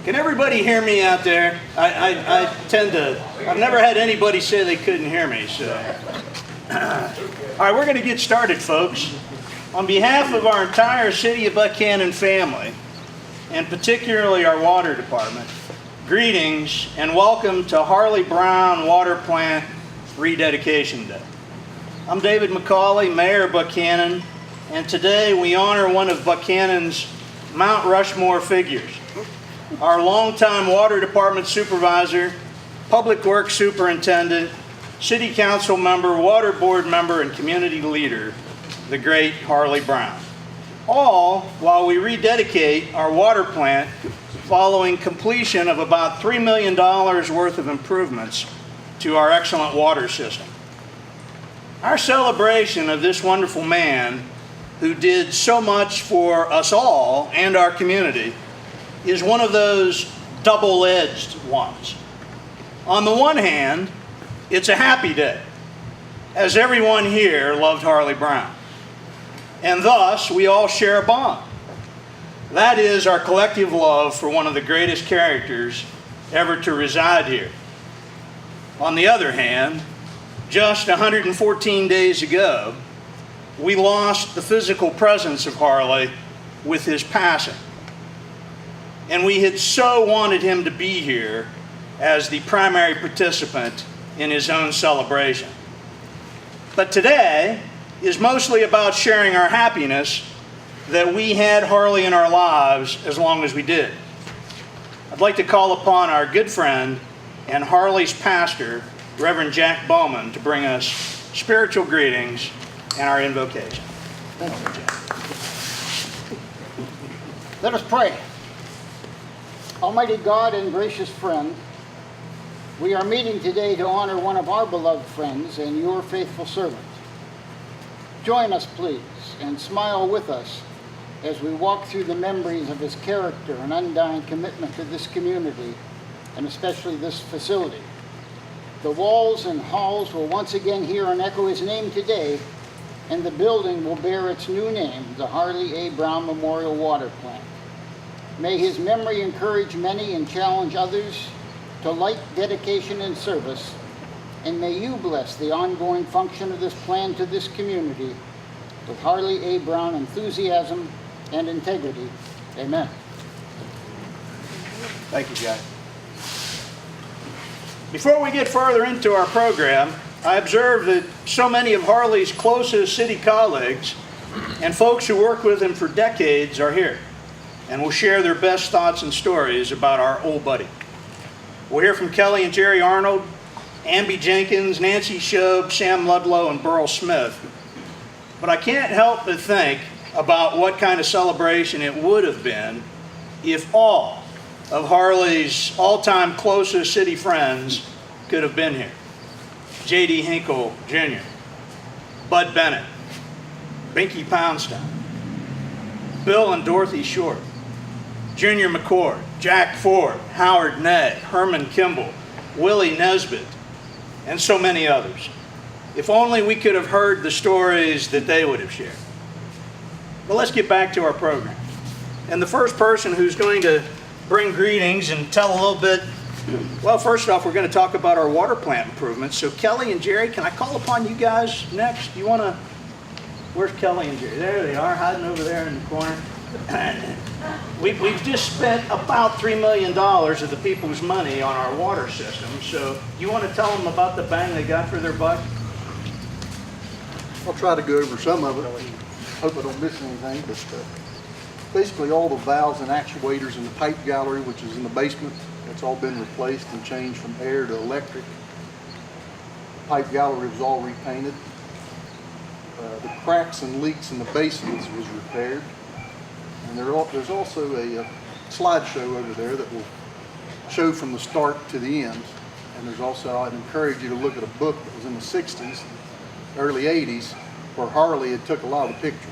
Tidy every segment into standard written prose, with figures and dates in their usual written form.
Can everybody hear me out there? I've never had anybody say they couldn't hear me, so. All right, we're going to get started, folks. On behalf of our entire City of Buchanan family, and particularly our water department, greetings and welcome to Harley Brown Water Plant Rededication Day. I'm David McCauley, Mayor of Buchanan, and today we honor one of Buchanan's Mount Rushmore figures, our longtime Water Department Supervisor, Public Works Superintendent, City Council member, Water Board member, and community leader, the great Harley Brown. All while we rededicate our water plant following completion of about $3 million worth of improvements to our excellent water system. Our celebration of this wonderful man who did so much for us all and our community is one of those double-edged ones. On the one hand, it's a happy day, as everyone here loved Harley Brown. And thus, we all share a bond. That is our collective love for one of the greatest characters ever to reside here. On the other hand, just 114 days ago, we lost the physical presence of Harley with his passing. And we had so wanted him to be here as the primary participant in his own celebration. But today is mostly about sharing our happiness that we had Harley in our lives as long as we did. I'd like to call upon our good friend and Harley's pastor, Reverend Jack Bowman, to bring us spiritual greetings and our invocation. Thank you, Jack. Let us pray. Almighty God and gracious friend, we are meeting today to honor one of our beloved friends and your faithful servant. Join us, please, and smile with us as we walk through the memories of his character and undying commitment to this community, and especially this facility. The walls and halls will once again hear and echo his name today, and the building will bear its new name, the Harley A. Brown Memorial Water Plant. May his memory encourage many and challenge others to like, dedication, and service, and may you bless the ongoing function of this plan to this community with Harley A. Brown enthusiasm and integrity. Amen. Thank you, Jack. Before we get further into our program, I observe that so many of Harley's closest city colleagues and folks who worked with him for decades are here and will share their best thoughts and stories about our old buddy. We'll hear from Kelly and Jerry Arnold, Amby Jenkins, Nancy Shobe, Sam Ludlow, and Burl Smith. But I can't help but think about what kind of celebration it would have been if all of Harley's all-time closest city friends could have been here. J.D. Hinkle Jr., Bud Bennett, Binky Poundstone, Bill and Dorothy Short, Junior McCord, Jack Ford, Howard Ney, Herman Kimball, Willie Nesbitt, and so many others. If only we could have heard the stories that they would have shared. But let's get back to our program. And the first person who's going to bring greetings and tell a little bit, well, first off, we're going to talk about our water plant improvements. So Kelly and Jerry, can I call upon you guys next? You want to, where's Kelly and Jerry? There they are, hiding over there in the corner. We've just spent about $3 million of the people's money on our water system. So you want to tell them about the bang they got for their buck? I'll try to go over some of it. Hope I don't miss anything. But basically all the valves and actuators in the pipe gallery, which is in the basement, it's all been replaced and changed from air to electric. The pipe gallery was all repainted. The cracks and leaks in the basins was repaired. And there's also a slideshow over there that will show from the start to the end. And there's also, I'd encourage you to look at a book that was in the 60s, early 80s, where Harley had took a lot of pictures.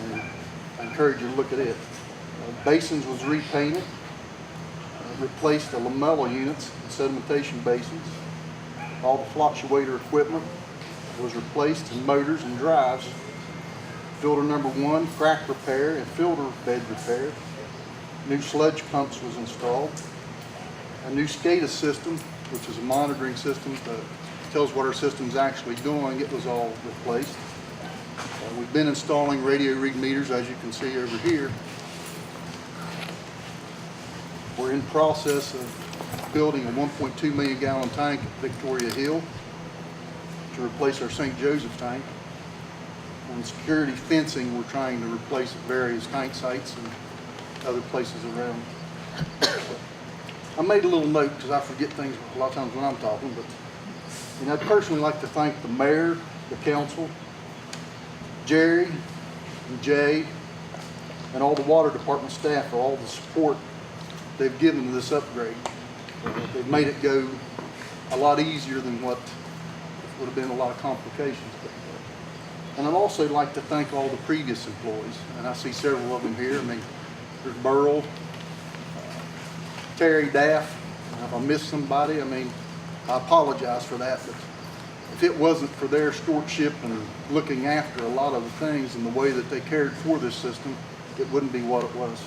And I encourage you to look at it. Basins was repainted, replaced the lamella units and sedimentation basins. All the fluctuator equipment was replaced, and motors and drives. Filter number 1, crack repair and filter bed repair. New sludge pumps was installed. A new SCADA system, which is a monitoring system that tells what our system's actually doing, it was all replaced. We've been installing radio read meters, as you can see over here. We're in process of building a 1.2 million gallon tank at Victoria Hill to replace our St. Joseph tank. On security fencing, we're trying to replace at various tank sites and other places around. I made a little note because I forget things a lot of times when I'm talking, but I'd personally like to thank the mayor, the council, Jerry and Jay, and all the water department staff for all the support they've given to this upgrade. They've made it go a lot easier than what would have been a lot of complications. And I'd also like to thank all the previous employees, and I see several of them here. I mean, there's Burl, Terry Daff. If I missed somebody, I mean, I apologize for that, but if it wasn't for their stewardship and looking after a lot of the things and the way that they cared for this system, it wouldn't be what it was.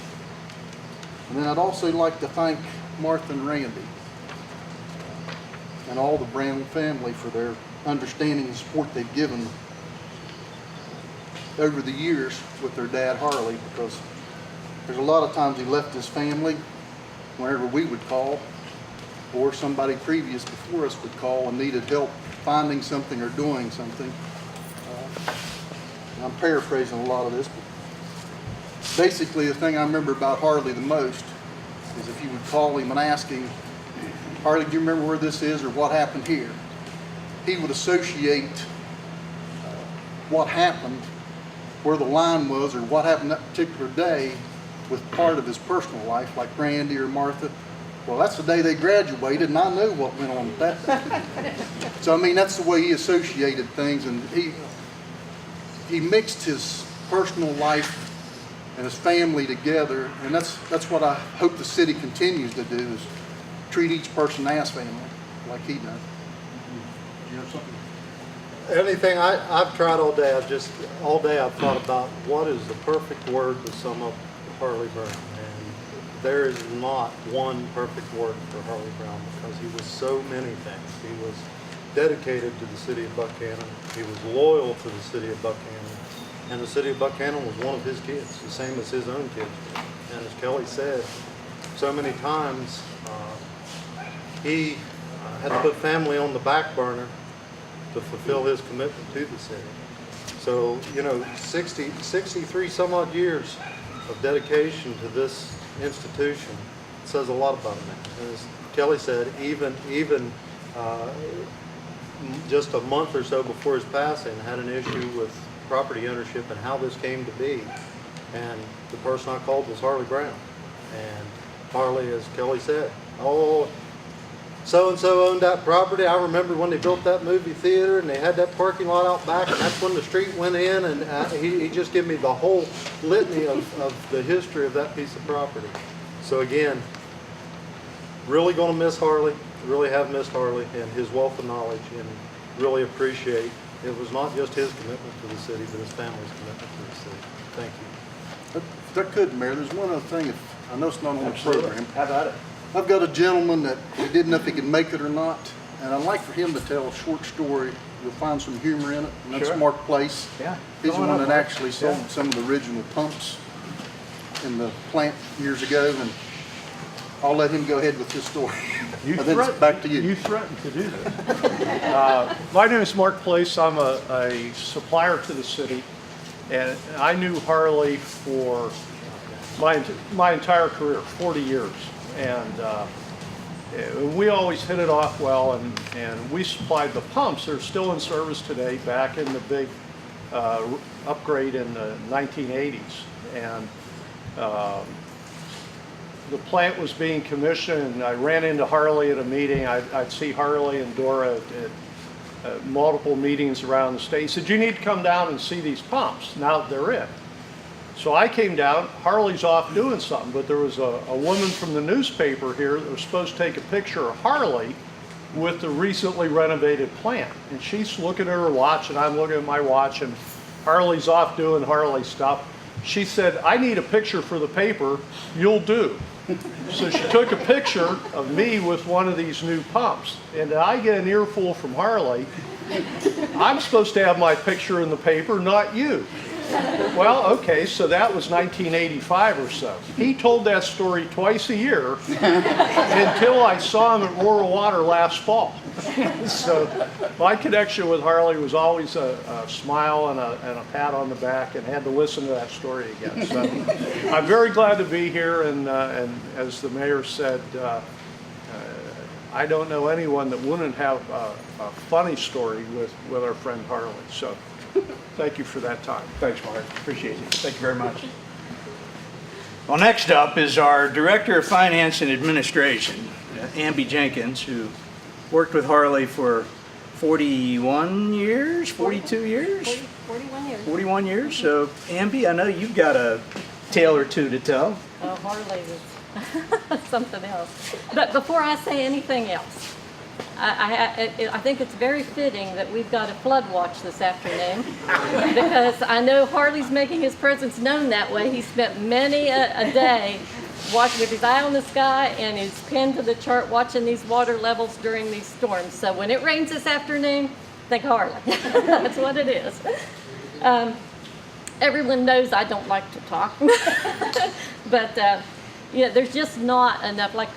And then I'd also like to thank Martha and Randy and all the Brown family for their understanding and support they've given over the years with their dad Harley, because there's a lot of times he left his family whenever we would call, or somebody previous before us would call and needed help finding something or doing something. I'm paraphrasing a lot of this, but basically the thing I remember about Harley the most is if you would call him and ask him, Harley, do you remember where this is or what happened here? He would associate what happened, where the line was, or what happened that particular day with part of his personal life, like Randy or Martha. Well, that's the day they graduated, and I knew what went on with that. So, I mean, that's the way he associated things, and he mixed his personal life and his family together, and that's what I hope the city continues to do, is treat each person as family, like he does. You have something? Anything I've tried all day. All day I've thought about what is the perfect word to sum up Harley Brown, and there is not one perfect word for Harley Brown, because he was so many things. He was dedicated to the city of Buchanan. He was loyal to the city of Buchanan, and the city of Buchanan was one of his kids, the same as his own kids. And as Kelly said, so many times he had to put family on the back burner to fulfill his commitment to the city. So, 63 some odd years of dedication to this institution says a lot about him. And as Kelly said, even just a month or so before his passing, had an issue with property ownership and how this came to be. And the person I called was Harley Brown. And Harley, as Kelly said, so-and-so owned that property. I remember when they built that movie theater and they had that parking lot out back, and that's when the street went in, and he just gave me the whole litany of the history of that piece of property. So again, really going to miss Harley, really have missed Harley and his wealth of knowledge, and really appreciate it was not just his commitment to the city, but his family's commitment to the city. Thank you. If I could, Mayor, there's one other thing. I know it's not on the program. How about it? I've got a gentleman that we didn't know if he could make it or not, and I'd like for him to tell a short story. You'll find some humor in it, and that's Sure. Mark Place. Yeah. He's the Go on one up, that Mark. actually sold Yeah. some of the original pumps in the plant years ago, and I'll let him go ahead with his story. And then it's back to you. You threatened to do that. My name is Mark Place. I'm a supplier to the city, and I knew Harley for my entire career, 40 years. And we always hit it off well, and we supplied the pumps. They're still in service today, back in the big upgrade in the 1980s. And the plant was being commissioned, and I ran into Harley at a meeting. I'd see Harley and Dora at multiple meetings around the state. He said, you need to come down and see these pumps now that they're in. So I came down. Harley's off doing something, but there was a woman from the newspaper here that was supposed to take a picture of Harley with the recently renovated plant. And she's looking at her watch, and I'm looking at my watch, and Harley's off doing Harley stuff. She said, I need a picture for the paper, you'll do. So she took a picture of me with one of these new pumps. And I get an earful from Harley, I'm supposed to have my picture in the paper, not you. Well, okay, so that was 1985 or so. He told that story twice a year until I saw him at Rural Water last fall. So my connection with Harley was always a smile and a pat on the back, and had to listen to that story again. So I'm very glad to be here, and as the mayor said, I don't know anyone that wouldn't have a funny story with our friend Harley. So thank you for that time. Thanks, Mark. Appreciate it. Thank you very much. Well, next up is our Director of Finance and Administration, Amby Jenkins, who worked with Harley for 41 years, 42 years? 41 years. 41 years. So, Amby, I know you've got a tale or two to tell. Oh, Harley was something else. But before I say anything else, I think it's very fitting that we've got a flood watch this afternoon, because I know Harley's making his presence known that way. He spent many a day watching with his eye on the sky and his pen to the chart, watching these water levels during these storms. So when it rains this afternoon, think Harley. That's what it is. Everyone knows I don't like to talk, but there's just not enough, like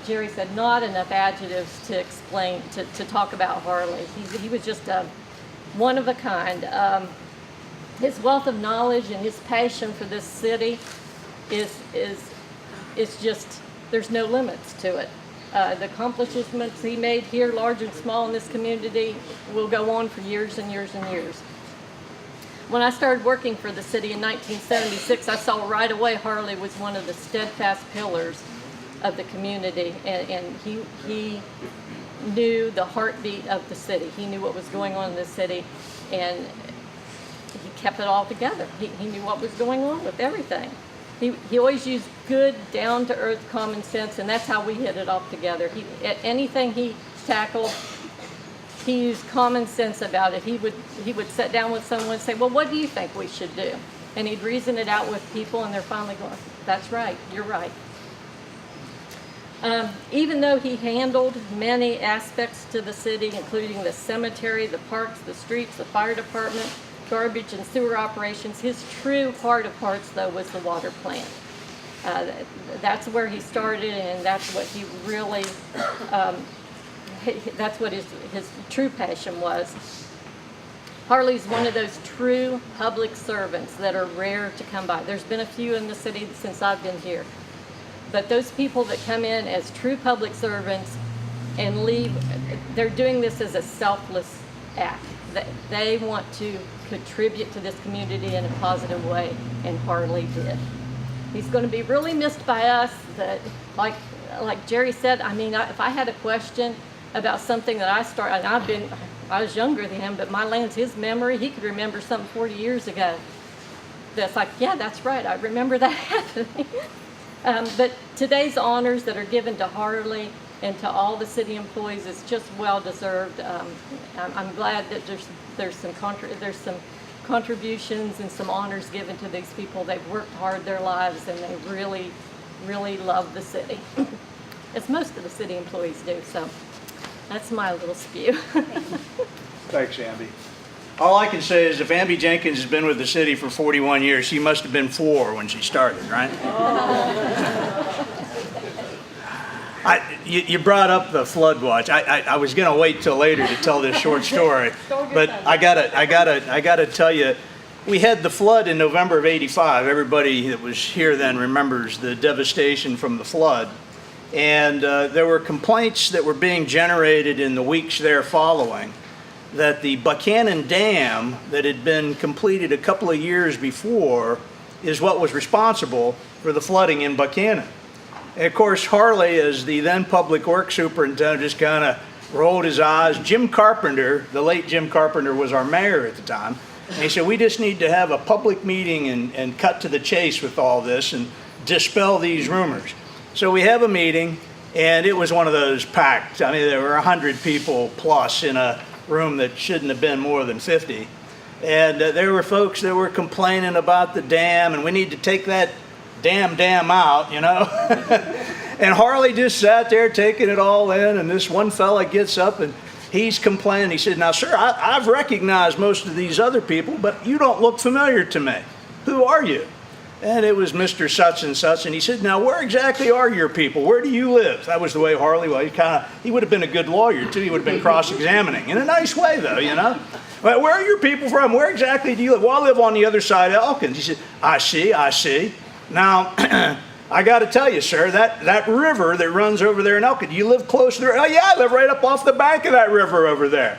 Jerry said, not enough adjectives to explain, to talk about Harley. He was just one of a kind. His wealth of knowledge and his passion for this city is just, there's no limits to it. The accomplishments he made here, large and small, in this community, will go on for years and years and years. When I started working for the city in 1976, I saw right away Harley was one of the steadfast pillars of the community, and he knew the heartbeat of the city. He knew what was going on in the city, and he kept it all together. He knew what was going on with everything. He always used good, down-to-earth common sense, and that's how we hit it off together. Anything he tackled, he used common sense about it. He would sit down with someone and say, well, what do you think we should do? And he'd reason it out with people, and they're finally going, that's right, you're right. Even though he handled many aspects to the city, including the cemetery, the parks, the streets, the fire department, garbage and sewer operations, his true heart of hearts, though, was the water plant. That's where he started, and that's what he really, that's what his true passion was. Harley's one of those true public servants that are rare to come by. There's been a few in the city since I've been here. But those people that come in as true public servants and leave, they're doing this as a selfless act. They want to contribute to this community in a positive way, and Harley did. He's going to be really missed by us. That, like Jerry said, I mean, if I had a question about something that I started, and I was younger than him, but my land's his memory. He could remember something 40 years ago. That's like, yeah, that's right. I remember that happening. But today's honors that are given to Harley and to all the city employees is just well deserved. I'm glad that there's some contributions and some honors given to these people. They've worked hard their lives, and they really, really love the city, as most of the city employees do. So that's my little spew. Thanks, Amby. All I can say is if Amby Jenkins has been with the city for 41 years, she must have been 4 when she started, right? You brought up the flood watch. I was going to wait till later to tell this short story, but I gotta tell you, we had the flood in November of '85. Everybody that was here then remembers the devastation from the flood, and there were complaints that were being generated in the weeks there following that the Buchanan Dam that had been completed a couple of years before is what was responsible for the flooding in Buchanan. And of course, Harley, as the then public works superintendent, just kind of rolled his eyes. Jim Carpenter, the late Jim Carpenter, was our mayor at the time. And he said, we just need to have a public meeting and cut to the chase with all this and dispel these rumors. So we have a meeting, and it was one of those packed. I mean, there were 100 people plus in a room that shouldn't have been more than 50. And there were folks that were complaining about the dam, and we need to take that dam out, you know. And Harley just sat there taking it all in, and this one fella gets up and he's complaining. He said, "Now, sir, I've recognized most of these other people, but you don't look familiar to me. Who are you?" And it was Mr. Such and Such, and he said, "Now, where exactly are your people? Where do you live?" That was the way Harley was. He would have been a good lawyer, too. He would have been cross-examining, in a nice way, though, you know. "Well, where are your people from? Where exactly do you live?" "Well, I live on the other side of Elkins." He said, I see. Now, I got to tell you, sir, that river that runs over there in Elkins, you live close to there? "Oh, yeah, I live right up off the bank of that river over there."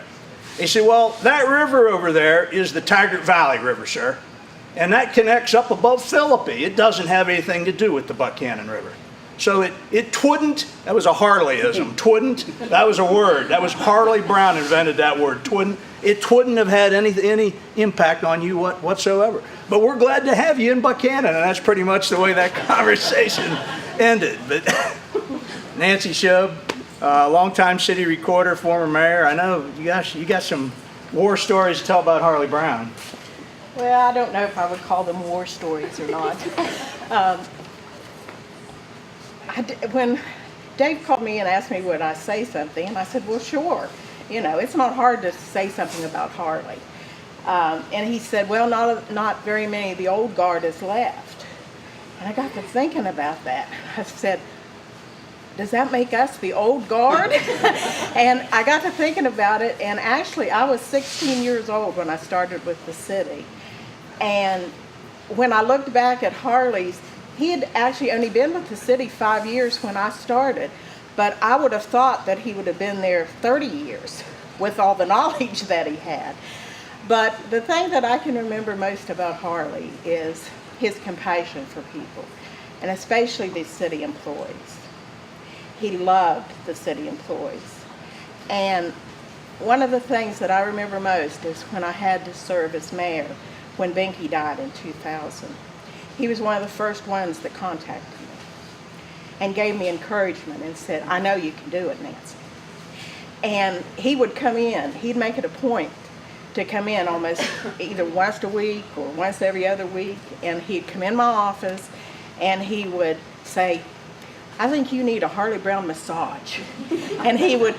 He said, "Well, that river over there is the Taggart Valley River, sir. And that connects up above Philippi. It doesn't have anything to do with the Buchanan River." So it twouldn't, that was a Harleyism. Twouldn't, that was a word. That was Harley Brown invented that word. Twouldn't. It wouldn't have had any impact on you whatsoever. But we're glad to have you in Buchanan, and that's pretty much the way that conversation ended. But Nancy Shub, longtime city recorder, former mayor. I know you got some war stories to tell about Harley Brown. Well, I don't know if I would call them war stories or not. When Dave called me and asked me would I say something, and I said, well, sure. You know, it's not hard to say something about Harley. And he said, well, not very many of the old guard is left. And I got to thinking about that. I said, does that make us the old guard? And I got to thinking about it, and actually I was 16 years old when I started with the city. And when I looked back at Harley's, he had actually only been with the city 5 years when I started, but I would have thought that he would have been there 30 years with all the knowledge that he had. But the thing that I can remember most about Harley is his compassion for people, and especially the city employees. He loved the city employees. And one of the things that I remember most is when I had to serve as mayor when Binky died in 2000. He was one of the first ones that contacted me and gave me encouragement and said, I know you can do it, Nancy. And he would come in, he'd make it a point to come in almost either once a week or once every other week, and he'd come in my office and he would say, I think you need a Harley Brown massage. And he would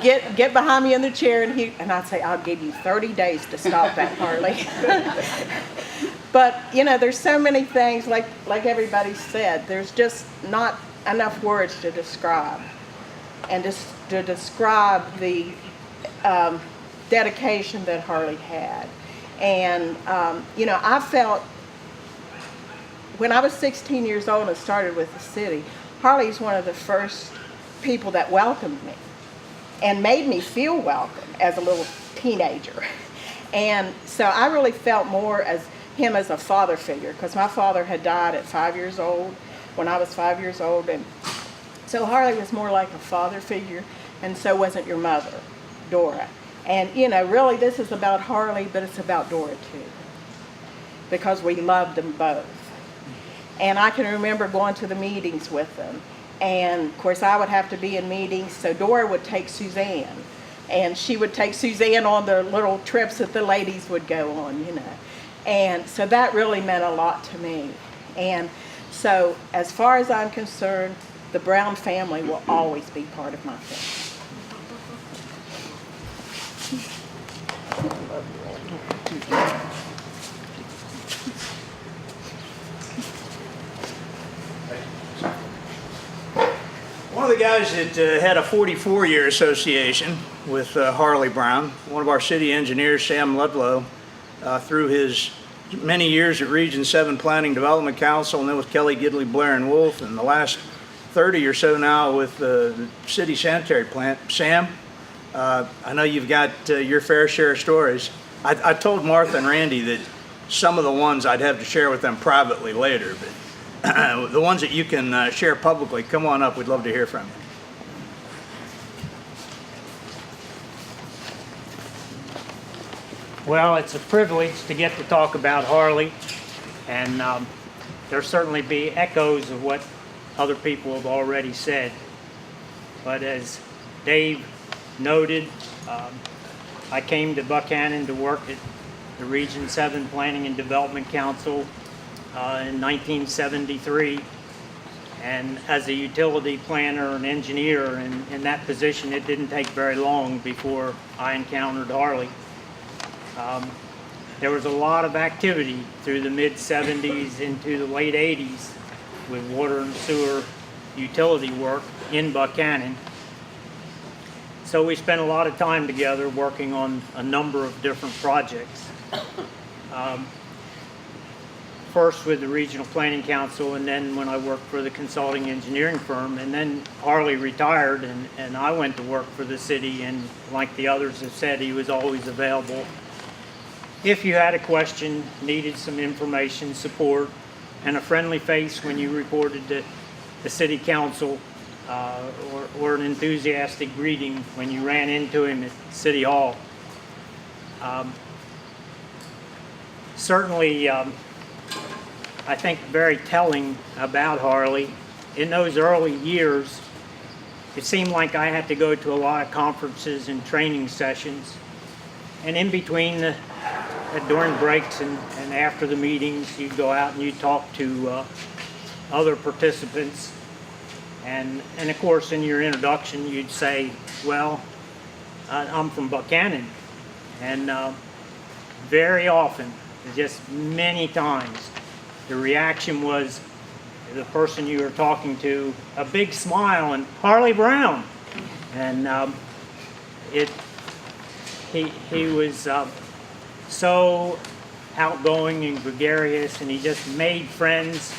get behind me in the chair, and I'd say, I'll give you 30 days to stop that, Harley. But you know, there's so many things, like everybody said, there's just not enough words to describe, and just to describe the dedication that Harley had. And you know, I felt when I was 16 years old and started with the city, Harley's one of the first people that welcomed me and made me feel welcome as a little teenager. And so I really felt more as him as a father figure, because my father had died at 5 years old when I was 5 years old. And so Harley was more like a father figure, and so wasn't your mother, Dora. And you know, really this is about Harley, but it's about Dora too, because we loved them both. And I can remember going to the meetings with them. And of course I would have to be in meetings, so Dora would take Suzanne. And she would take Suzanne on the little trips that the ladies would go on, you know. And so that really meant a lot to me. And so as far as I'm concerned, the Brown family will always be part of my family. One of the guys that had a 44-year association with Harley Brown, one of our city engineers, Sam Ludlow, through his many years at Region 7 Planning Development Council, and then with Kelly, Gidley, Blair, and Wolf, and the last 30 or so now with the city sanitary plant. Sam, I know you've got your fair share of stories. I told Martha and Randy that some of the ones I'd have to share with them privately later, but the ones that you can share publicly, come on up. We'd love to hear from you. Well, it's a privilege to get to talk about Harley, and there'll certainly be echoes of what other people have already said. But as Dave noted, I came to Buchanan to work at the Region 7 Planning and Development Council in 1973. And as a utility planner and engineer in that position, it didn't take very long before I encountered Harley. There was a lot of activity through the mid-70s into the late 80s with water and sewer utility work in Buchanan. So we spent a lot of time together working on a number of different projects. First with the Regional Planning Council, and then when I worked for the consulting engineering firm, and then Harley retired and I went to work for the city, and like the others have said, he was always available. If you had a question, needed some information, support, and a friendly face when you reported to the city council, or an enthusiastic greeting when you ran into him at City Hall. Certainly, I think very telling about Harley, in those early years, it seemed like I had to go to a lot of conferences and training sessions. And in between, during breaks and after the meetings, you'd go out and you'd talk to other participants. And of course, in your introduction, you'd say, well, I'm from Buchanan. And very often, just many times, the reaction was the person you were talking to, a big smile and Harley Brown. And he was so outgoing and gregarious, and he just made friends.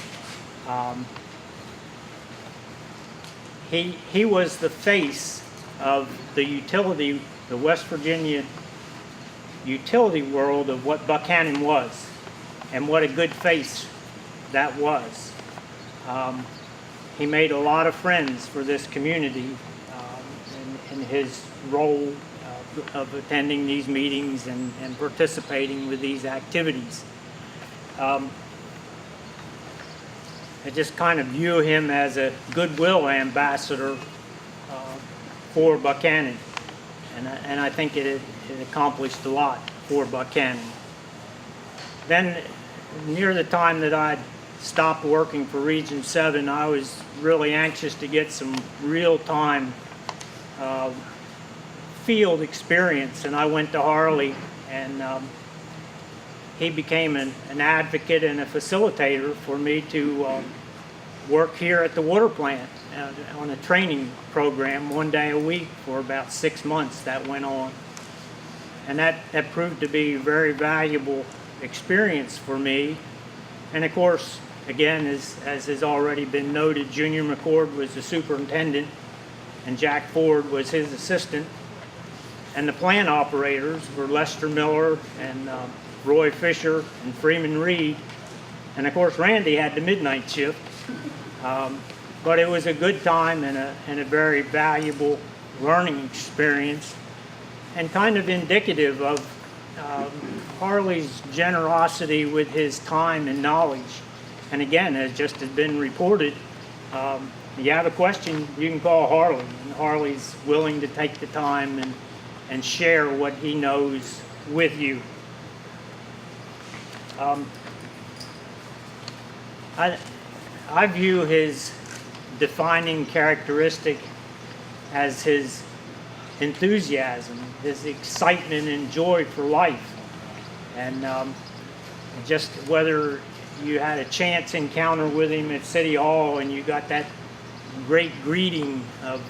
He was the face of the West Virginia utility world of what Buchanan was, and what a good face that was. He made a lot of friends for this community in his role of attending these meetings and participating with these activities. I just kind of view him as a goodwill ambassador for Buchanan, and I think it accomplished a lot for Buchanan. Then, near the time that I'd stopped working for Region 7, I was really anxious to get some real-time field experience, and I went to Harley, and he became an advocate and a facilitator for me to work here at the water plant on a training program 1 day a week for about 6 months that went on. And that proved to be a very valuable experience for me. And of course, again, as has already been noted, Junior McCord was the superintendent and Jack Ford was his assistant. And the plant operators were Lester Miller and Roy Fisher and Freeman Reed. And of course, Randy had the midnight shift. But it was a good time and a very valuable learning experience, and kind of indicative of Harley's generosity with his time and knowledge. And again, as just has been reported, you have a question, you can call Harley, and Harley's willing to take the time and share what he knows with you. I view his defining characteristic as his enthusiasm, his excitement and joy for life. And just whether you had a chance encounter with him at City Hall and you got that great greeting of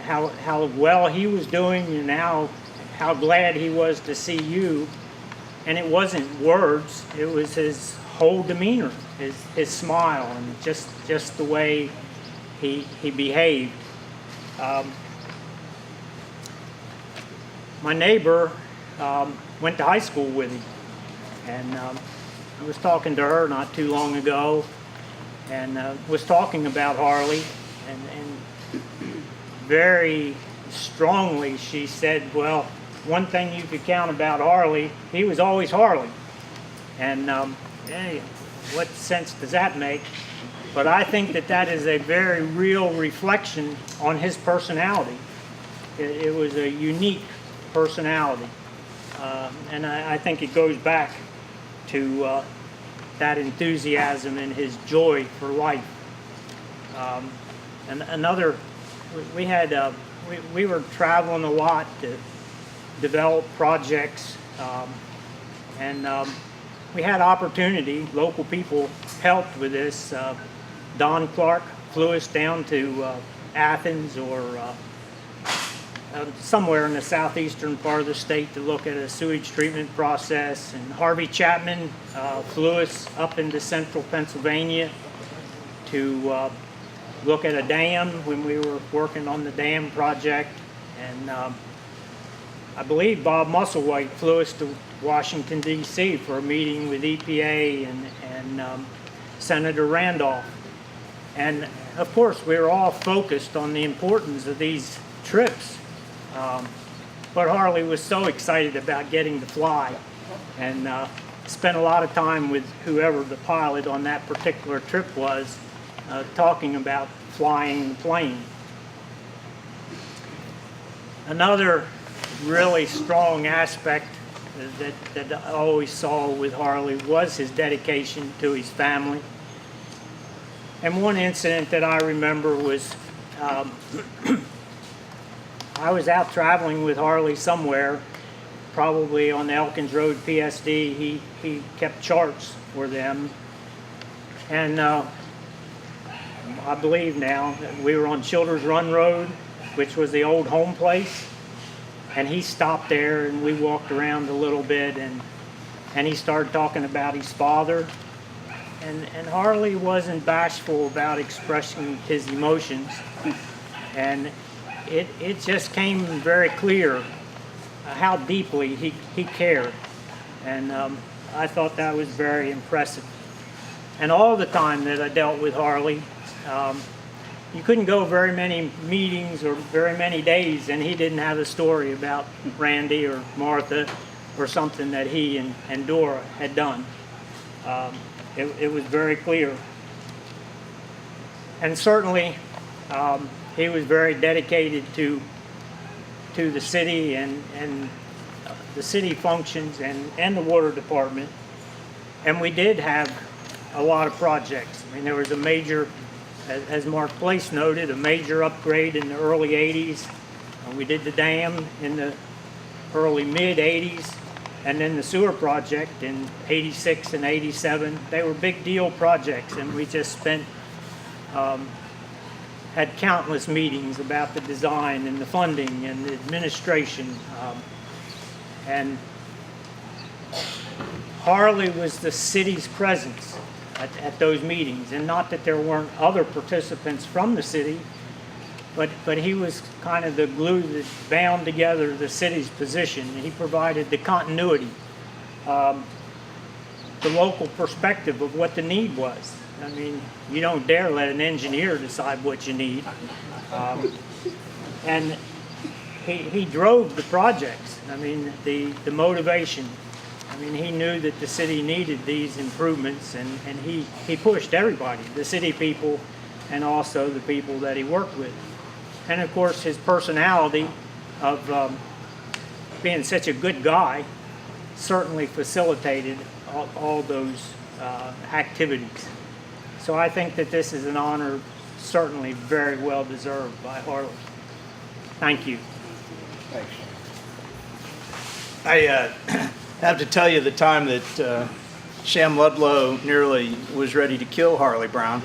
how well he was doing and how glad he was to see you. And it wasn't words, it was his whole demeanor, his smile, and just the way he behaved. My neighbor went to high school with him, and I was talking to her not too long ago, and was talking about Harley, and very strongly she said, well, one thing you could count about Harley, he was always Harley. And hey, what sense does that make? But I think that is a very real reflection on his personality. It was a unique personality. And I think it goes back to that enthusiasm and his joy for life. And another, we were traveling a lot to develop projects, and we had opportunity. Local people helped with this. Don Clark flew us down to Athens or somewhere in the southeastern part of the state to look at a sewage treatment process. And Harvey Chapman flew us up into central Pennsylvania to look at a dam when we were working on the dam project. And I believe Bob Musselwhite flew us to Washington, D.C. for a meeting with EPA and Senator Randolph. And of course, we were all focused on the importance of these trips. But Harley was so excited about getting to fly and spent a lot of time with whoever the pilot on that particular trip was, talking about flying the plane. Another really strong aspect that I always saw with Harley was his dedication to his family. And one incident that I remember was I was out traveling with Harley somewhere, probably on the Elkins Road PSD. He kept charts for them. And I believe now that we were on Childers Run Road, which was the old home place. And he stopped there and we walked around a little bit, and he started talking about his father. And Harley wasn't bashful about expressing his emotions. And it just came very clear how deeply he cared. And I thought that was very impressive. And all the time that I dealt with Harley, you couldn't go very many meetings or very many days and he didn't have a story about Randy or Martha or something that he and Dora had done. It was very clear. And certainly he was very dedicated to the city and the city functions and the water department. And we did have a lot of projects. I mean, there was a major, as Mark Place noted, a major upgrade in the early 80s. We did the dam in the early mid-80s, and then the sewer project in 86 and 87. They were big deal projects, and we just had countless meetings about the design and the funding and the administration. And Harley was the city's presence at those meetings, and not that there weren't other participants from the city, but he was kind of the glue that bound together the city's position. He provided the continuity, the local perspective of what the need was. I mean, you don't dare let an engineer decide what you need. And he drove the projects. I mean, the motivation. I mean, he knew that the city needed these improvements, and he pushed everybody, the city people and also the people that he worked with. And of course, his personality of being such a good guy certainly facilitated all those activities. So I think that this is an honor certainly very well deserved by Harley. Thank you. Thanks. I have to tell you the time that Sam Ludlow nearly was ready to kill Harley Brown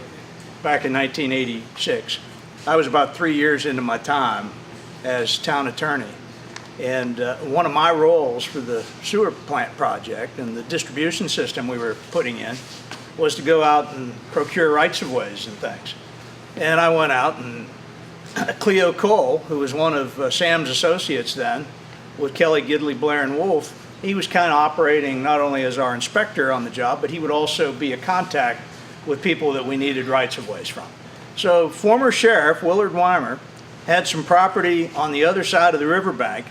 back in 1986. I was about 3 years into my time as town attorney. And one of my roles for the sewer plant project and the distribution system we were putting in was to go out and procure rights-of-ways and things. And I went out, and Cleo Cole, who was one of Sam's associates then, with Kelly, Gidley, Blair, and Wolf, he was kind of operating not only as our inspector on the job, but he would also be a contact with people that we needed rights-of-ways from. So former Sheriff Willard Weimer had some property on the other side of the riverbank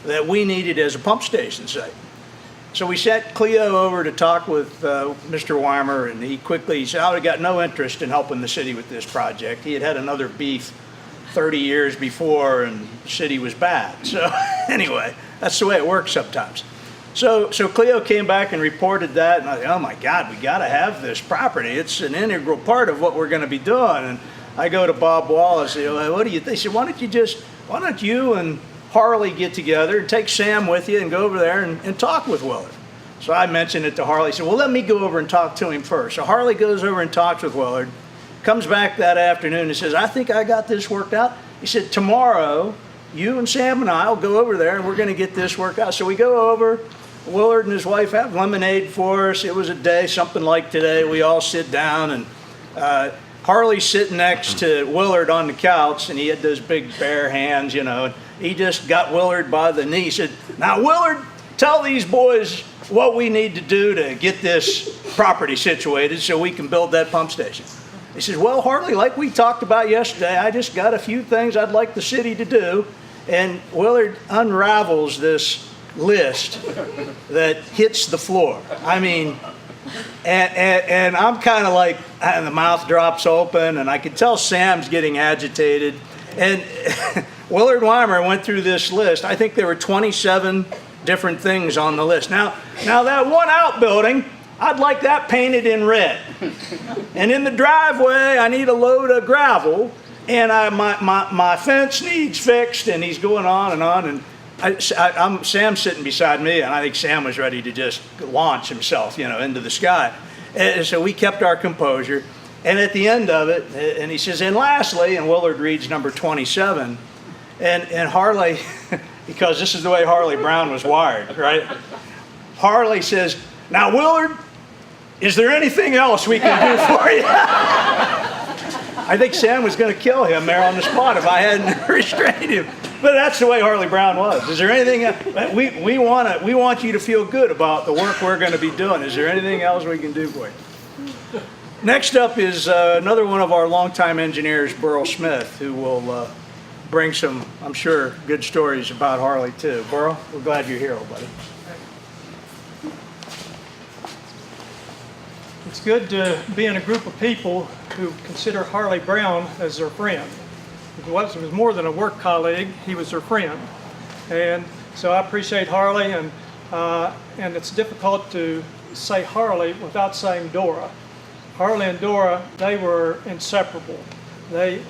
that we needed as a pump station site. So we sent Cleo over to talk with Mr. Weimer, and he quickly said, "I got no interest in helping the city with this project." He had had another beef 30 years before, and the city was bad. So anyway, that's the way it works sometimes. So Cleo came back and reported that, and I thought, oh my God, we got to have this property. It's an integral part of what we're going to be doing. And I go to Bob Wallace, what do you think? They said, why don't you and Harley get together and take Sam with you and go over there and talk with Willard. So I mentioned it to Harley. He said, well, let me go over and talk to him first. So Harley goes over and talks with Willard, comes back that afternoon and says, I think I got this worked out. He said, tomorrow, you and Sam and I will go over there and we're going to get this worked out. So we go over. Willard and his wife have lemonade for us. It was a day, something like today. We all sit down, and Harley's sitting next to Willard on the couch, and he had those big bare hands, and he just got Willard by the knee. He said, now, Willard, tell these boys what we need to do to get this property situated so we can build that pump station. He says, well, Harley, like we talked about yesterday, I just got a few things I'd like the city to do. And Willard unravels this list that hits the floor. I mean, and I'm kind of like, and the mouth drops open, and I could tell Sam's getting agitated. And Willard Weimer went through this list. I think there were 27 different things on the list. Now that one outbuilding, I'd like that painted in red. And in the driveway, I need a load of gravel, and my fence needs fixed, and he's going on and on. And Sam's sitting beside me, and I think Sam was ready to just launch himself, into the sky. And so we kept our composure. And at the end of it, and he says, and lastly, and Willard reads number 27, and Harley, because this is the way Harley Brown was wired, right? Harley says, now, Willard, is there anything else we can do for you? I think Sam was going to kill him there on the spot if I hadn't restrained him. But that's the way Harley Brown was. Is there anything we want you to feel good about the work we're going to be doing? Is there anything else we can do for you? Next up is another one of our longtime engineers, Burl Smith, who will bring some, I'm sure, good stories about Harley too. Burl, we're glad you're here, old buddy. It's good to be in a group of people who consider Harley Brown as their friend. It was more than a work colleague, he was their friend. And so I appreciate Harley, and it's difficult to say Harley without saying Dora. Harley and Dora, they were inseparable. They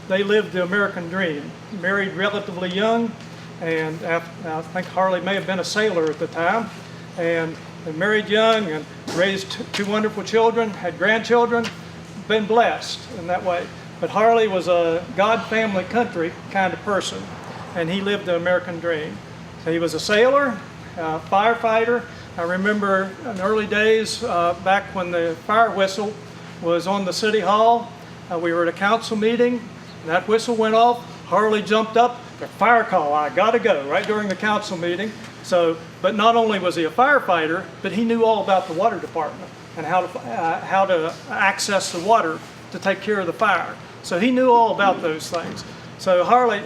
lived the American dream, married relatively young, and I think Harley may have been a sailor at the time, and married young and raised two wonderful children, had grandchildren, been blessed in that way. But Harley was a God, family, country kind of person, and he lived the American dream. So he was a sailor, a firefighter. I remember in the early days, back when the fire whistle was on the city hall, we were at a council meeting, and that whistle went off. Harley jumped up, the fire call, I gotta go, right during the council meeting. So, but not only was he a firefighter, but he knew all about the water department and how to access the water to take care of the fire. So he knew all about those things. So Harley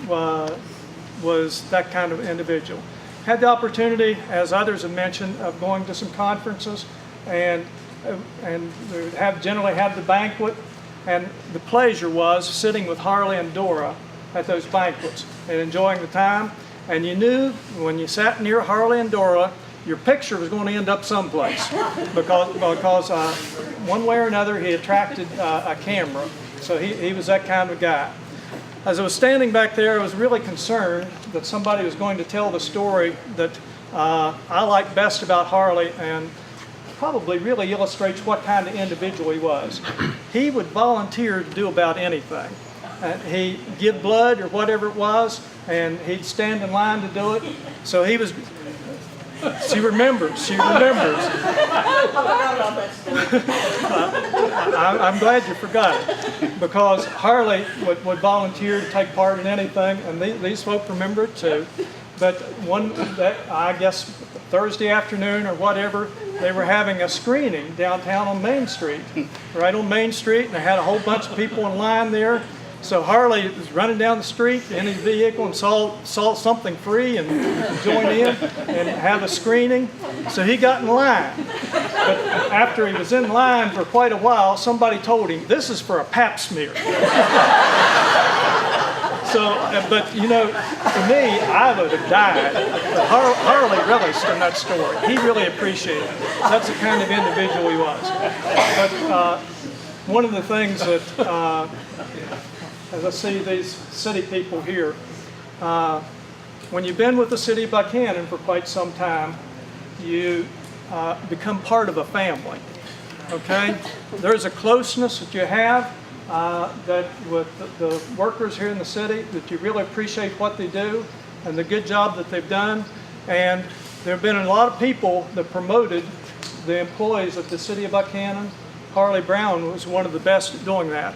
was that kind of individual. Had the opportunity, as others have mentioned, of going to some conferences, and we would generally have the banquet, and the pleasure was sitting with Harley and Dora at those banquets and enjoying the time. And you knew when you sat near Harley and Dora, your picture was going to end up someplace because one way or another he attracted a camera. So he was that kind of guy. As I was standing back there, I was really concerned that somebody was going to tell the story that I like best about Harley, and probably really illustrates what kind of individual he was. He would volunteer to do about anything. He'd give blood or whatever it was, and he'd stand in line to do it. So he was, she remembers. I'm glad you forgot it, because Harley would volunteer to take part in anything, and these folk remember it too. But I guess Thursday afternoon or whatever, they were having a screening downtown on Main Street, right on Main Street, and they had a whole bunch of people in line there. So Harley was running down the street in his vehicle and saw something free and joined in and have a screening. So he got in line. But after he was in line for quite a while, somebody told him, this is for a pap smear. So But you know, for me, I would have died. But Harley really stood that story. He really appreciated it. That's the kind of individual he was. But one of the things that, as I see these city people here, when you've been with the city of Buchanan for quite some time, you become part of a family. Okay? There's a closeness that you have that with the workers here in the city, that you really appreciate what they do and the good job that they've done. And there have been a lot of people that promoted the employees of the city of Buchanan. Harley Brown was one of the best at doing that.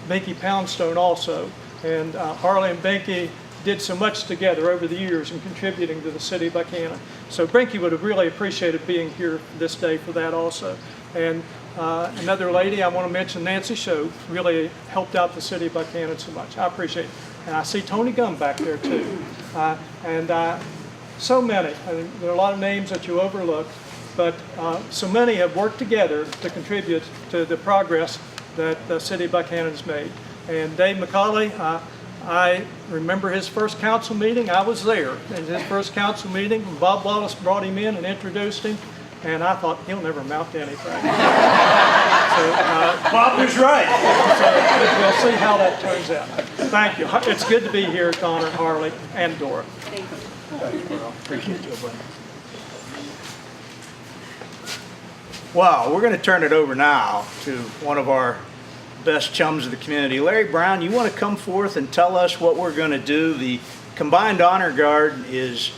Binky Poundstone also. And Harley and Binky did so much together over the years in contributing to the city of Buchanan. So Binky would have really appreciated being here this day for that also. And another lady, I want to mention Nancy Show, really helped out the city of Buchanan so much. I appreciate it. And I see Tony Gum back there too. So many, there are a lot of names that you overlooked, but so many have worked together to contribute to the progress that the city of Buchanan has made. And Dave McCauley, I remember his first council meeting. I was there in his first council meeting. Bob Wallace brought him in and introduced him, and I thought, he'll never amount to anything. Bob was right. So we'll see how that turns out. Thank you. It's good to be here, Connor, Harley, and Dora. Appreciate you, buddy. Well, we're going to turn it over now to one of our best chums of the community. Larry Brown, you want to come forth and tell us what we're going to do? The Combined Honor Guard is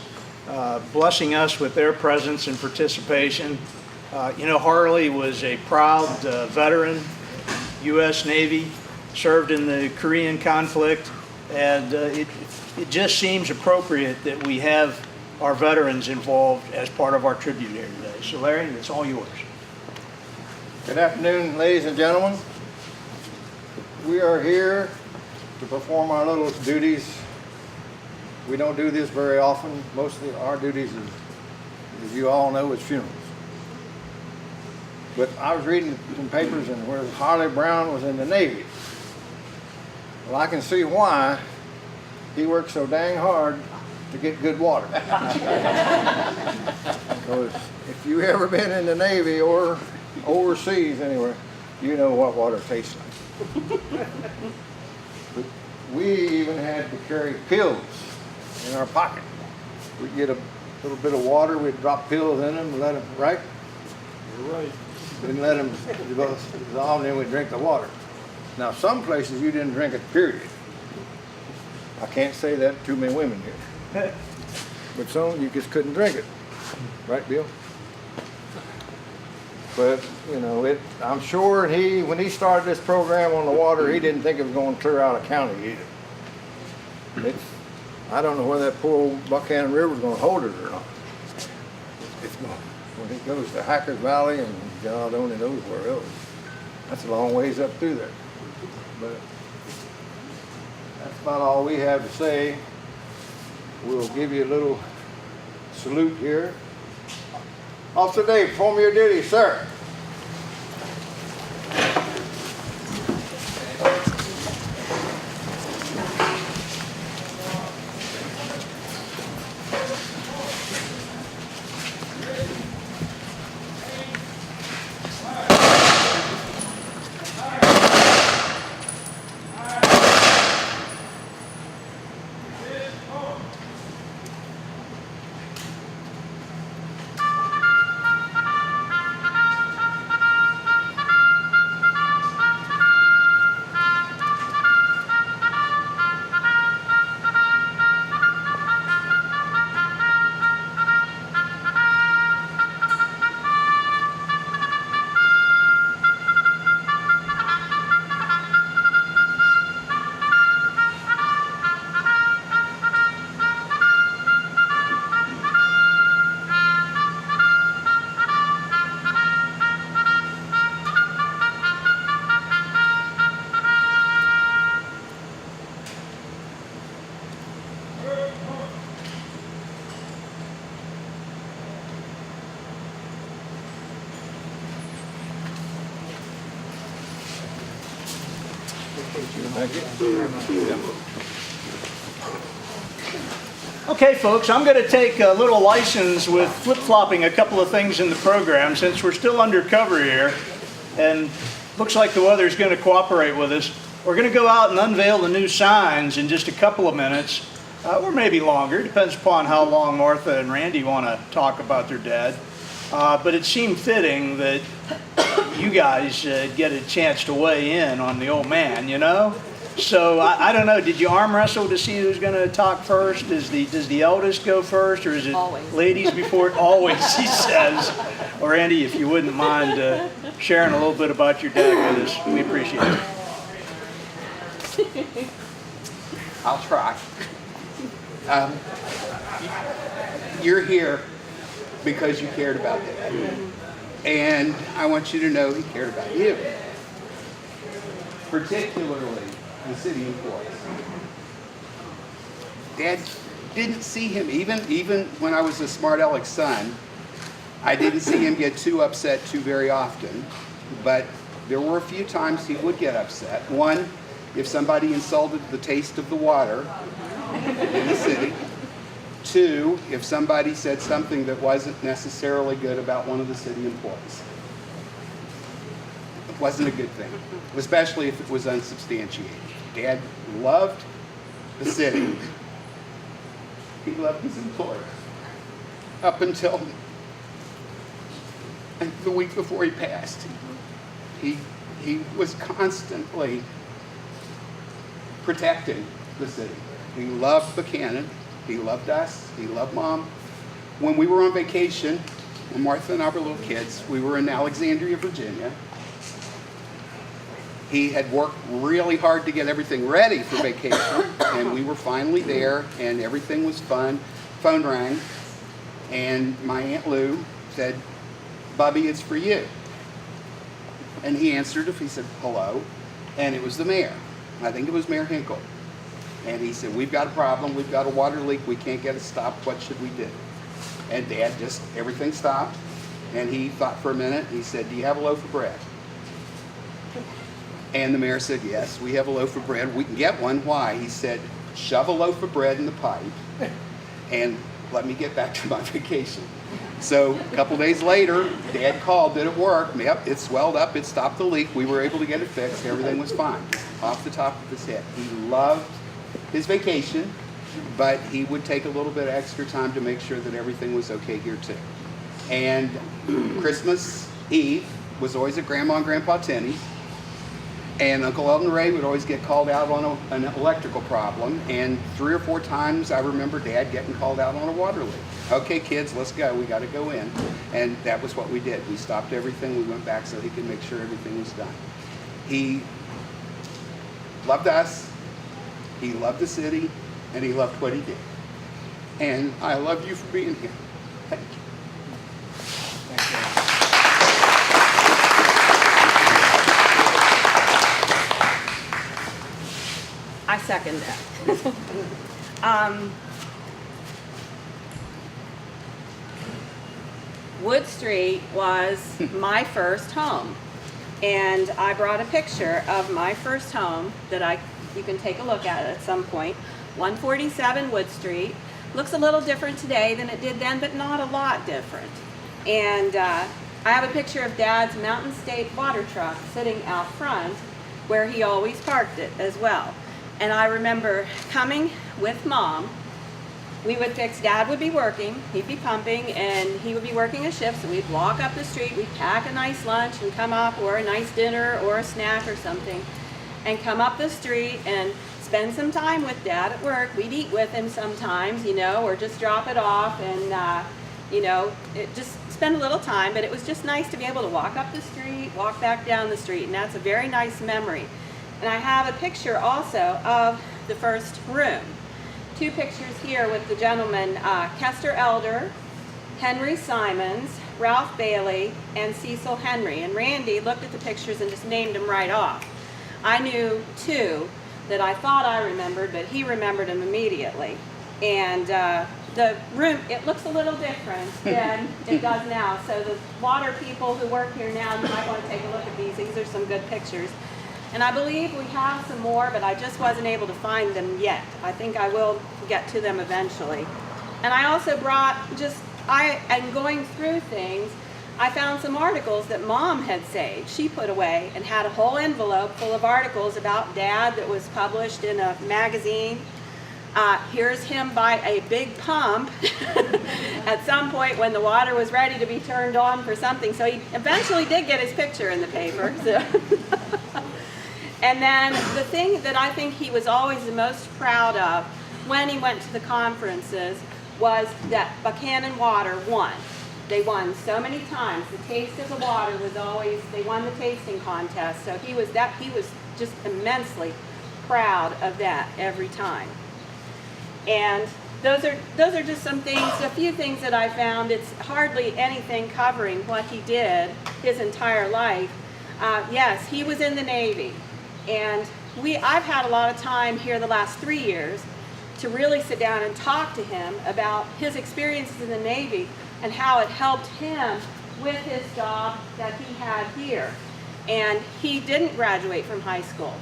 blessing us with their presence and participation. You know, Harley was a proud veteran, U.S. Navy, served in the Korean conflict, and it just seems appropriate that we have our veterans involved as part of our tribute here today. So Larry, it's all yours. Good afternoon, ladies and gentlemen. We are here to perform our little duties. We don't do this very often. Mostly our duties, as you all know, is funerals. But I was reading some papers and where Harley Brown was in the Navy. Well, I can see why he worked so dang hard to get good water. Because if you've ever been in the Navy or overseas anywhere, you know what water tastes like. But we even had to carry pills in our pocket. We'd get a little bit of water, we'd drop pills in them and let them, right? You're right. We'd let them dissolve and then we'd drink the water. Now some places you didn't drink it, period. I can't say that to too many women here. But some you just couldn't drink it. Right, Bill? But, you know, I'm sure when he started this program on the water, he didn't think it was going to clear out a county either. I don't know whether that poor old Buchanan River is going to hold it or not. It's going, when it goes to Hackers Valley and God only knows where else. That's a long ways up through there. But that's about all we have to say. We'll give you a little salute here. Officer Dave, perform your duty, sir. Thank you. Okay, folks, I'm going to take a little license with flip-flopping a couple of things in the program since we're still undercover here and looks like the weather's going to cooperate with us. We're going to go out and unveil the new signs in just a couple of minutes, or maybe longer, depends upon how long Martha and Randy want to talk about their dad. But it seemed fitting that you guys get a chance to weigh in on the old man, you know? So I don't know, did you arm wrestle to see who's going to talk first? Does the eldest go first, or is it Always. ladies before? Always, he says. Or Randy, if you wouldn't mind sharing a little bit about your dad with us, we appreciate it. I'll try. You're here because you cared about Dad. And I want you to know he cared about you. Particularly the city employees. Dad didn't see him, even when I was a smart aleck son, I didn't see him get too upset too very often. But there were a few times he would get upset. One, if somebody insulted the taste of the water in the city. Two, if somebody said something that wasn't necessarily good about one of the city employees. It wasn't a good thing, especially if it was unsubstantiated. Dad loved the city. He loved his employees. Up until the week before he passed. He was constantly protecting the city. He loved Buchanan. He loved us. He loved Mom. When we were on vacation, when Martha and I were little kids, we were in Alexandria, Virginia. He had worked really hard to get everything ready for vacation, and we were finally there, and everything was fun. Phone rang, and my Aunt Lou said, "Bubby, it's for you." And he answered it. He said, "Hello," and it was the mayor. I think it was Mayor Hinkle. And he said, "We've got a problem. We've got a water leak. We can't get it stopped. What should we do?" And Dad just, everything stopped. And he thought for a minute. He said, "Do you have a loaf of bread?" And the mayor said, "Yes, we have a loaf of bread. We can get one." Why? He said, "Shove a loaf of bread in the pipe and let me get back to my vacation." So a couple days later, Dad called. Did it work? Yep, it swelled up. It stopped the leak. We were able to get it fixed. Everything was fine. Off the top of his head. He loved his vacation, but he would take a little bit of extra time to make sure that everything was okay here too. And Christmas Eve was always at Grandma and Grandpa Tenney's, and Uncle Eldon Ray would always get called out on an electrical problem, and 3 or 4 times I remember Dad getting called out on a water leak. "Okay, kids, let's go. We got to go in." And that was what we did. We stopped everything. We went back so he could make sure everything was done. He loved us. He loved the city, and he loved what he did. And I love you for being here. Thank you. I second that. Wood Street was my first home. And I brought a picture of my first home that you can take a look at some point. 147 Wood Street. Looks a little different today than it did then, but not a lot different. And I have a picture of Dad's Mountain State water truck sitting out front where he always parked it as well. And I remember coming with Mom. We would fix, Dad would be working, he'd be pumping, and he would be working a shift, so we'd walk up the street, we'd pack a nice lunch and come up, or a nice dinner, or a snack or something, and come up the street and spend some time with Dad at work. We'd eat with him sometimes, you know, or just drop it off and, you know, just spend a little time, but it was just nice to be able to walk up the street, walk back down the street, and that's a very nice memory. And I have a picture also of the first room. 2 pictures here with the gentleman, Kester Elder, Henry Simons, Ralph Bailey, and Cecil Henry. And Randy looked at the pictures and just named them right off. I knew 2 that I thought I remembered, but he remembered them immediately. And the room, it looks a little different than it does now. So the water people who work here now, you might want to take a look at these. These are some good pictures. And I believe we have some more, but I just wasn't able to find them yet. I think I will get to them eventually. And I also brought and going through things, I found some articles that Mom had saved. She put away and had a whole envelope full of articles about Dad that was published in a magazine. Here's him by a big pump at some point when the water was ready to be turned on for something. So he eventually did get his picture in the paper. So. And then the thing that I think he was always the most proud of when he went to the conferences was that Buchanan Water won. They won so many times. The taste of the water was always, they won the tasting contest. So he was just immensely proud of that every time. And those are just some things, a few things that I found. It's hardly anything covering what he did his entire life. Yes, he was in the Navy. And I've had a lot of time here the last 3 years to really sit down and talk to him about his experiences in the Navy and how it helped him with his job that he had here. And he didn't graduate from high school.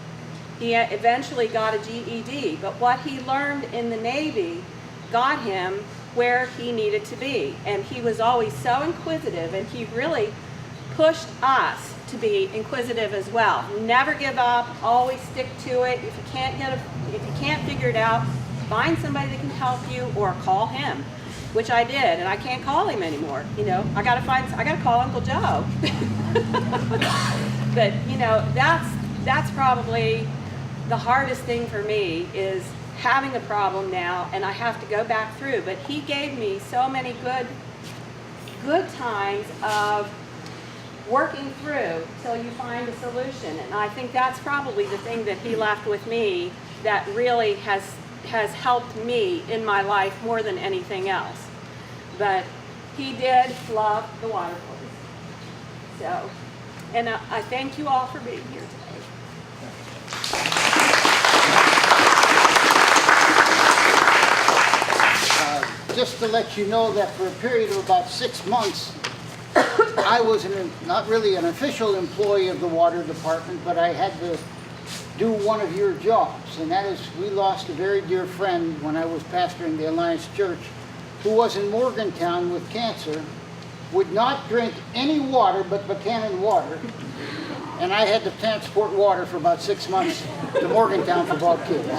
He eventually got a GED, but what he learned in the Navy got him where he needed to be. And he was always so inquisitive, and he really pushed us to be inquisitive as well. Never give up, always stick to it. If you can't figure it out, find somebody that can help you or call him, which I did, and I can't call him anymore. You know, I gotta call Uncle Joe. But you know, that's probably the hardest thing for me, is having a problem now and I have to go back through. But he gave me so many good times of working through till you find a solution. And I think that's probably the thing that he left with me that really has helped me in my life more than anything else. But he did love the water course. So, and I thank you all for being here today. Just to let you know that for a period of about 6 months, I was not really an official employee of the water department, but I had to do one of your jobs, and that is, we lost a very dear friend when I was pastoring the Alliance Church, who was in Morgantown with cancer, would not drink any water but Buchanan water, and I had to transport water for about 6 months to Morgantown for Bob kids. And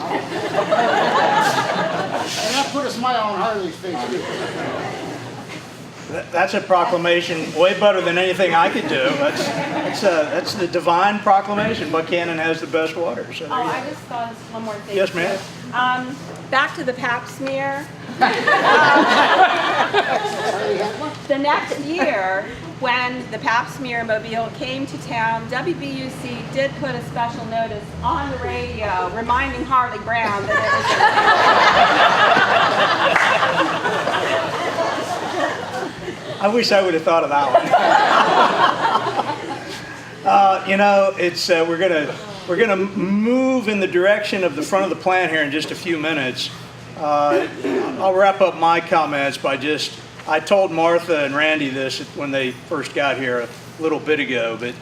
that put a smile on Harley's face too. That's a proclamation way better than anything I could do. That's the divine proclamation. Buchanan has the best water. So I just thought of one more thing. Yes, ma'am. Back to the pap smear. The next year, when the pap smear mobile came to town, WBUC did put a special notice on the radio reminding Harley Brown that I wish I would have thought of that one. You know, it's we're gonna move in the direction of the front of the plant here in just a few minutes. I'll wrap up my comments by I told Martha and Randy this when they first got here a little bit ago, but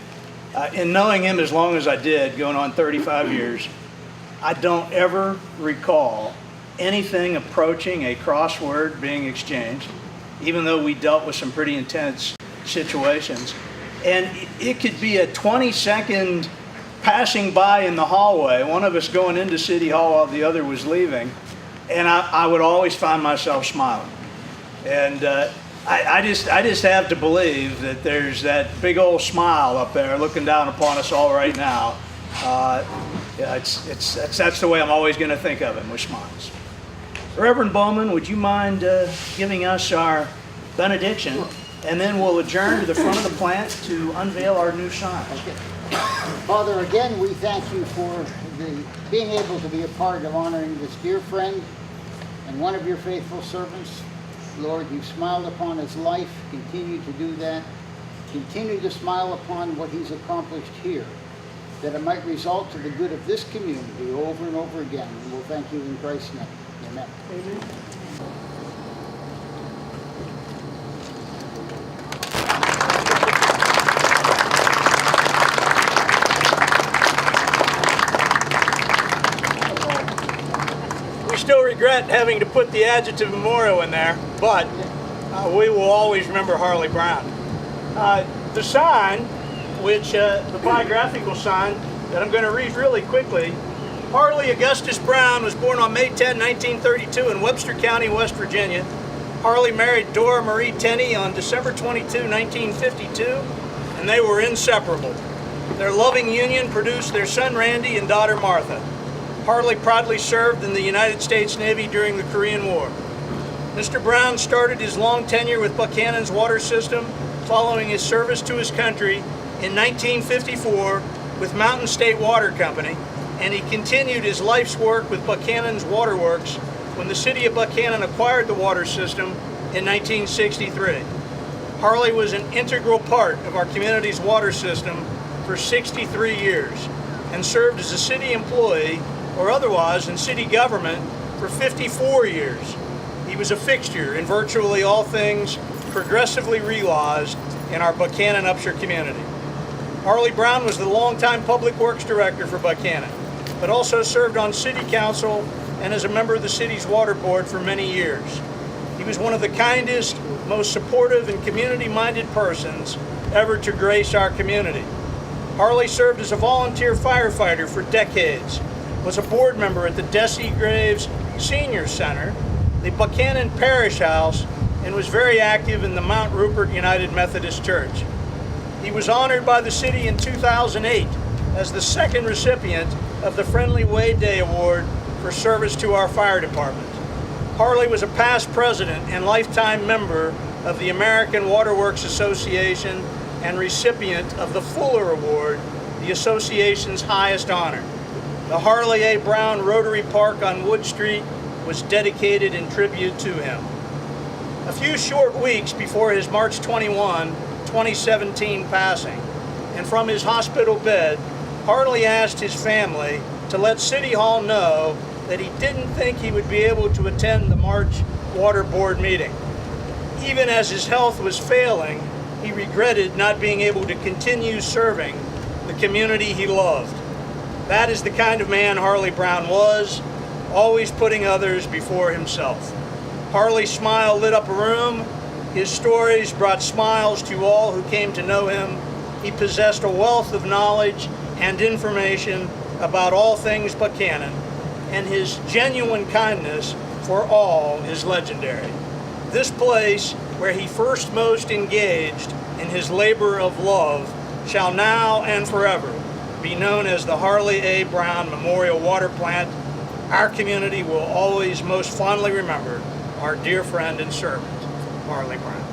in knowing him as long as I did, going on 35 years, I don't ever recall anything approaching a crossword being exchanged, even though we dealt with some pretty intense situations. And it could be a 20-second passing by in the hallway, one of us going into City Hall while the other was leaving, and I would always find myself smiling. And I just have to believe that there's that big old smile up there looking down upon us all right now. That's the way I'm always going to think of him, with smiles. Reverend Bowman, would you mind giving us our benediction? And then we'll adjourn to the front of the plant to unveil our new sign. Okay. Father, again, we thank you for being able to be a part of honoring this dear friend and one of your faithful servants. Lord, you've smiled upon his life. Continue to do that. Continue to smile upon what he's accomplished here, that it might result to the good of this community over and over again. And we'll thank you in Christ's name. Amen. Amen. still regret having to put the adjective memorial in there, but we will always remember Harley Brown. The sign, which the biographical sign that I'm going to read really quickly, Harley Augustus Brown was born on May 10, 1932 in Webster County, West Virginia. Harley married Dora Marie Tenney on December 22, 1952, and they were inseparable. Their loving union produced their son Randy and daughter Martha. Harley proudly served in the United States Navy during the Korean War. Mr. Brown started his long tenure with Buchanan's water system following his service to his country in 1954 with Mountain State Water Company, and he continued his life's work with Buchanan's Waterworks when the city of Buchanan acquired the water system in 1963. Harley was an integral part of our community's water system for 63 years and served as a city employee or otherwise in city government for 54 years. He was a fixture in virtually all things progressively realized in our Buchanan Upshur community. Harley Brown was the longtime Public Works Director for Buchanan, but also served on City Council and as a member of the city's water board for many years. He was one of the kindest, most supportive and community-minded persons ever to grace our community. Harley served as a volunteer firefighter for decades, was a board member at the Desi Graves Senior Center, the Buchanan Parish House, and was very active in the Mount Rupert United Methodist Church. He was honored by the city in 2008 as the second recipient of the Friendly Way Day Award for service to our fire department. Harley was a past president and lifetime member of the American Waterworks Association and recipient of the Fuller Award, the association's highest honor. The Harley A. Brown Rotary Park on Wood Street was dedicated in tribute to him. A few short weeks before his March 21, 2017 passing, and from his hospital bed, Harley asked his family to let City Hall know that he didn't think he would be able to attend the March Water Board meeting. Even as his health was failing, he regretted not being able to continue serving the community he loved. That is the kind of man Harley Brown was, always putting others before himself. Harley's smile lit up a room. His stories brought smiles to all who came to know him. He possessed a wealth of knowledge and information about all things Buchanan, and his genuine kindness for all is legendary. This place, where he first most engaged in his labor of love, shall now and forever be known as the Harley A. Brown Memorial Water Plant. Our community will always most fondly remember our dear friend and servant, Harley Brown.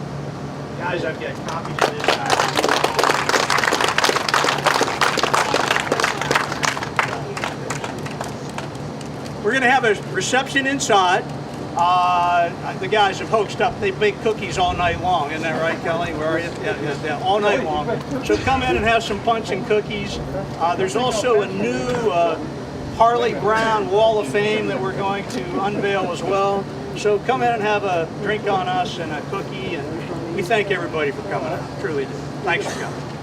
Guys, I've got copies of this guy. We're going to have a reception inside. The guys have hoaxed up. They bake cookies all night long. Isn't that right, Kelly? Where are you? Yeah, all night long. So come in and have some punch and cookies. There's also a new Harley Brown Wall of Fame that we're going to unveil as well. So come in and have a drink on us and a cookie. And we thank everybody for coming out. Truly do. Thanks for coming.